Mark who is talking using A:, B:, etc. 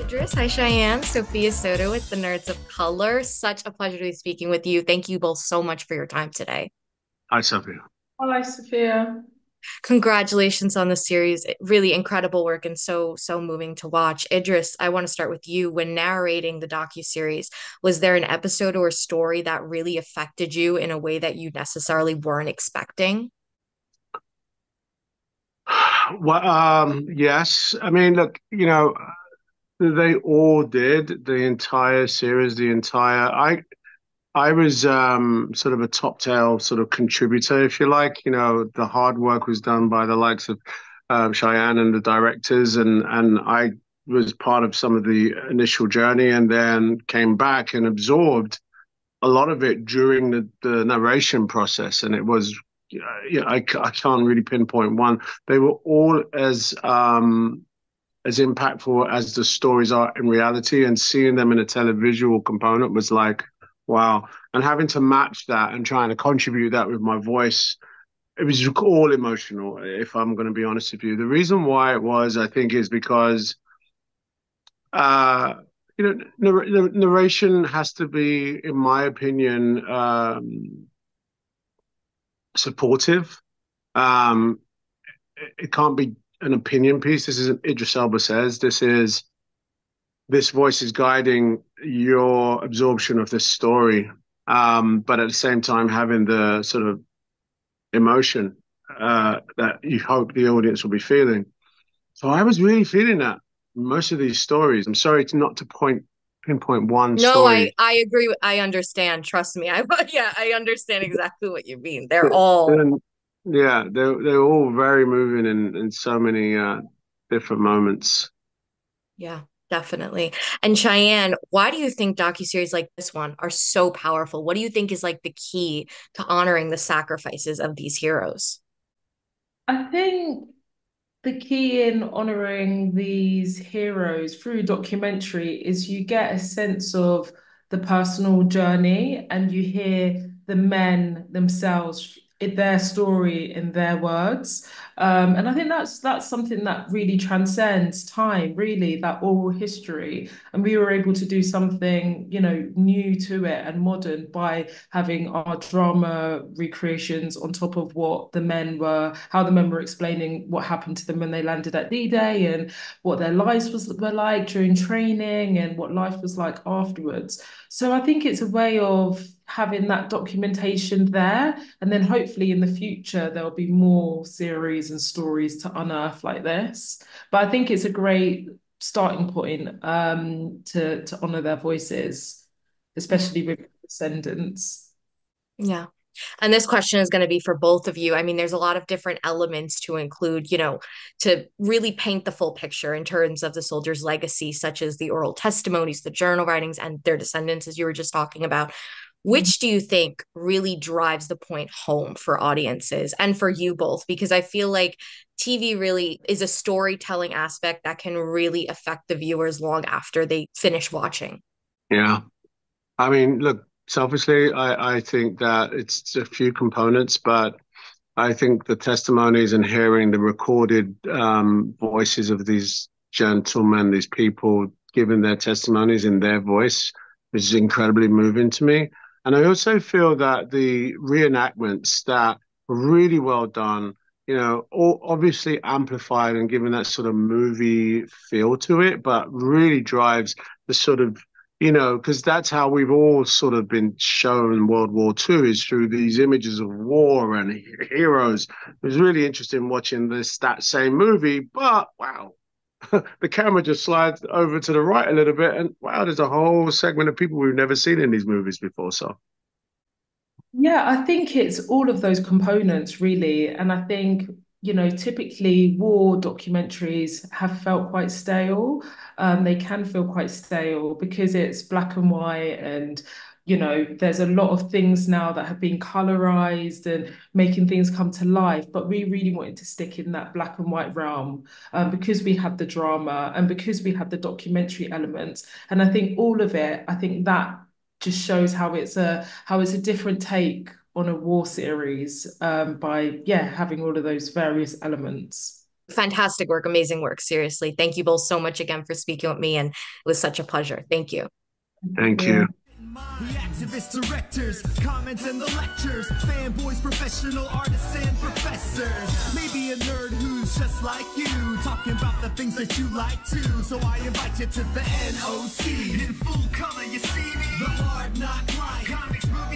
A: Idris. Hi, Shianne. Sophia Soto with the Nerds of Color. Such a pleasure to be speaking with you. Thank you both so much for your time today.
B: Hi, Sophia.
C: Hi, Sophia.
A: Congratulations on the series. Really incredible work and so moving to watch. Idris, I want to start with you. When narrating the docuseries, was there an episode or a story that really affected you in a way that you necessarily weren't expecting?
B: Well, yes. I mean, look, they all did the entire series, the entire. I was sort of a top tail sort of contributor, if you like. The hard work was done by the likes of Cheyenne and the directors, and I was part of some of the initial journey, and then came back and absorbed a lot of it during the narration process, and it was I can't really pinpoint one. They were all as impactful as the stories are in reality, and seeing them in a televisual component was like, wow. And having to match that and trying to contribute that with my voice, it was all emotional, if I'm going to be honest with you. The reason why it was, I think, is because uh narration has to be, in my opinion, supportive. Um, it can't be an opinion piece. This isn't Idris Elba says. This voice is guiding your absorption of this story, but at the same time having the sort of emotion that you hope the audience will be feeling. So I was really feeling that most of these stories. I'm sorry to not to pinpoint one
A: No, I
B: story.
A: I agree. I understand. Trust me. Yeah, I understand exactly what you mean. They're all
B: And yeah, they're all very moving in so many different moments.
A: Yeah, definitely. And Cheyenne, why do you think docuseries like this one are so powerful? What do you think is like the key to honoring the sacrifices of these heroes?
C: I think the key in honoring these heroes through documentary is you get a sense of the personal journey and you hear the men themselves, their story in their words. And I think that's something that really transcends time, really, that oral history. And we were able to do something, new to it and modern by having our drama recreations on top of how the men were explaining what happened to them when they landed at D-Day and what their lives were like during training and what life was like afterwards. So I think it's a way of having that documentation there, and then hopefully in the future there'll be more series and stories to unearth like this. But I think it's a great starting point to honor their voices,
A: Yeah.
C: especially with descendants.
A: Yeah. And this question is going to be for both of you. I mean, there's a lot of different elements to include, to really paint the full picture in terms of the soldiers' legacy, such as the oral testimonies, the journal writings, and their descendants, as you were just talking about. Which do you think really drives the point home for audiences and for you both? Because I feel like TV really is a storytelling aspect that can really affect the viewers long after they finish watching.
B: Yeah. I mean, look, selfishly, I think that it's a few components, but I think the testimonies and hearing the recorded voices of these gentlemen, these people giving their testimonies in their voice is incredibly moving to me. And I also feel that the reenactments that were really well done, all obviously amplified and given that sort of movie feel to it, but really drives the sort of because that's how we've all sort of been shown World War II is through these images of war and heroes. It was really interesting watching that same movie, but wow, the camera just slides over to the right a little bit, and wow, there's a whole segment of people we've never seen in these movies before. So
C: Yeah, I think it's all of those components, really. And I think, typically war documentaries have felt quite stale. They can feel quite stale because it's black and white and, there's a lot of things now that have been colorized and making things come to life. But we really wanted to stick in that black and white realm because we had the drama and because we had the documentary elements. And I think all of it, I think that just shows how it's a different take on a war series by having all of those various elements.
A: Fantastic work, amazing work. Seriously. Thank you both so much again for speaking with me. And it was such a pleasure. Thank you.
B: Thank
C: Yeah.
B: you.
D: The activists, directors, comments and the lectures, fanboys, professional artists and professors. Maybe a nerd who's just like you, talking about the things that you like too. So I invite you to the NOC. In full color, you see me. The hard, not right. Comics, movies,